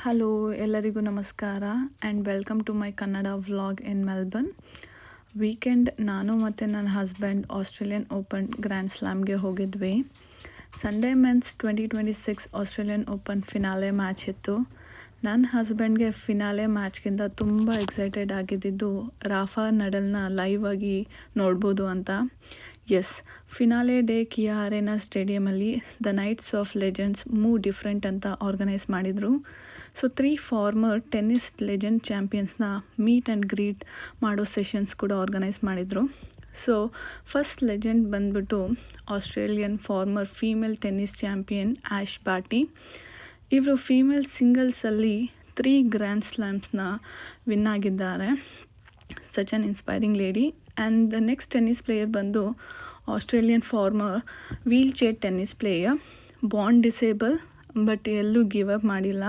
Hello ಎಲ್ಲರಿಗೂ ನಮಸ್ಕಾರ and welcome to my Kannada vlog in Melbourne. Weekend ನಾನು ಮತ್ತು ನನ್ನ ಹಸ್ಬೆಂಡ್ ಆಸ್ಟ್ರೇಲಿಯನ್ ಓಪನ್ ಗ್ರ್ಯಾಂಡ್ ಸ್ಲಾಮ್ಗೆ ಹೋಗಿದ್ವಿ. Sunday men's 2026 Australian Open finale match ಇತ್ತು. ನನ್ನ ಹಸ್ಬೆಂಡ್ಗೆ ಫಿನಾಲೆ ಮ್ಯಾಚ್ಗಿಂತ ತುಂಬ ಎಕ್ಸೈಟೆಡ್ ಆಗಿದ್ದಿದ್ದು ರಾಫಾ ನಡಲ್ನ ಲೈವ್ ಆಗಿ ನೋಡ್ಬೋದು ಅಂತ. Yes, finale day Kia Arena ಸ್ಟೇಡಿಯಮಲ್ಲಿ the nights of legends move different ಅಂತ ಆರ್ಗನೈಸ್ ಮಾಡಿದರು. ಸೊ 3 ಫಾರ್ಮರ್ ಟೆನ್ನಿಸ್ ಲೆಜೆಂಡ್ ಚಾಂಪಿಯನ್ಸ್ನ ಮೀಟ್ ಆ್ಯಂಡ್ ಗ್ರೀಟ್ ಮಾಡೋ ಸೆಷನ್ಸ್ ಕೂಡ ಆರ್ಗನೈಸ್ ಮಾಡಿದರು. ಸೊ ಫಸ್ಟ್ ಲೆಜೆಂಡ್ ಬಂದ್ಬಿಟ್ಟು Australian former female tennis champion Ash Barty. ಇವರು female ಸಿಂಗಲ್ಸಲ್ಲಿ 3 ಗ್ರ್ಯಾಂಡ್ ಸ್ಲ್ಯಾಮ್ಸ್ನ ವಿನ್ ಆಗಿದ್ದಾರೆ. Such an inspiring lady. And the next tennis player ಬಂದು Australian former wheelchair tennis player, born disable but ಎಲ್ಲೂ give up ಮಾಡಿಲ್ಲ.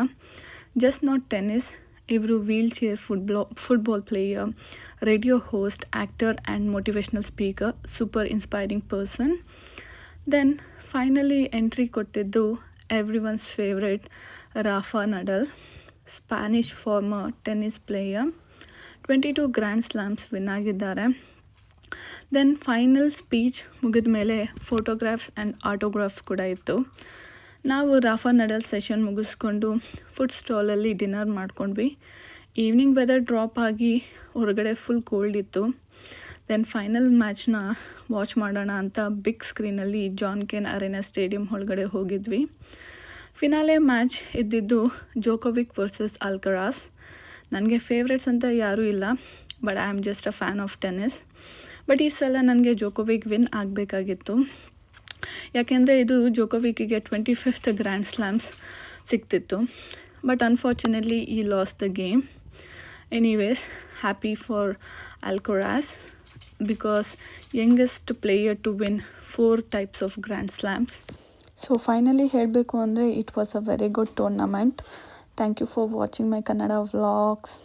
Just not tennis, ಇವರು wheelchair football player, radio host, actor and motivational speaker, super inspiring person. Then finally entry ಕೊಟ್ಟಿದ್ದು everyone's favourite Rafa Nadal, Spanish farmer tennis player, 22 grand slams win ಆಗಿದ್ದಾರೆ. Then final speech ಮುಗಿದ ಮೇಲೆ photographs and autographs ಕೂಡ ಇತ್ತು. ನಾವು Rafa Nadal session ಮುಗಿಸ್ಕೊಂಡು food ಸ್ಟಾಲಲ್ಲಿ dinner ಮಾಡ್ಕೊಂಡ್ವಿ. ಈವ್ನಿಂಗ್ ವೆದರ್ ಡ್ರಾಪ್ ಆಗಿ ಹೊರಗಡೆ ಫುಲ್ ಕೋಲ್ಡ್ ಇತ್ತು. ದೆನ್ ಫೈನಲ್ ಮ್ಯಾಚ್ನ ವಾಚ್ ಮಾಡೋಣ ಅಂತ ಬಿಗ್ ಸ್ಕ್ರೀನಲ್ಲಿ ಜಾನ್ ಕೆನ್ ಅರೇನಾ ಸ್ಟೇಡಿಯಂ ಒಳಗಡೆ ಹೋಗಿದ್ವಿ. ಫಿನಾಲೆ ಮ್ಯಾಚ್ ಇದ್ದಿದ್ದು ಜೋಕೋವಿಕ್ ವರ್ಸಸ್ ಅಲ್ಕರಾಸ್. ನನಗೆ ಫೇವ್ರೆಟ್ಸ್ ಅಂತ ಯಾರೂ ಇಲ್ಲ, but I am just a fan of tennis. But ಈ ಸಲ ನನಗೆ ಜೋಕೋವಿಕ್ ವಿನ್ ಆಗಬೇಕಾಗಿತ್ತು. ಯಾಕೆಂದರೆ ಇದು ಜೋಕೋವಿಕ್ಕಿಗೆ 25th ಗ್ರ್ಯಾಂಡ್ ಸ್ಲ್ಯಾಮ್ಸ್ ಸಿಗ್ತಿತ್ತು. ಬಟ್ ಅನ್ಫಾರ್ಚುನೇಟ್ಲಿ ಈ loss the game. Anyways, happy for Alcaraz because youngest player to win 4 types of grand slams. So finally ಹೇಳಬೇಕು ಅಂದರೆ it was a very good tournament. Thank you for watching my Kannada vlogs.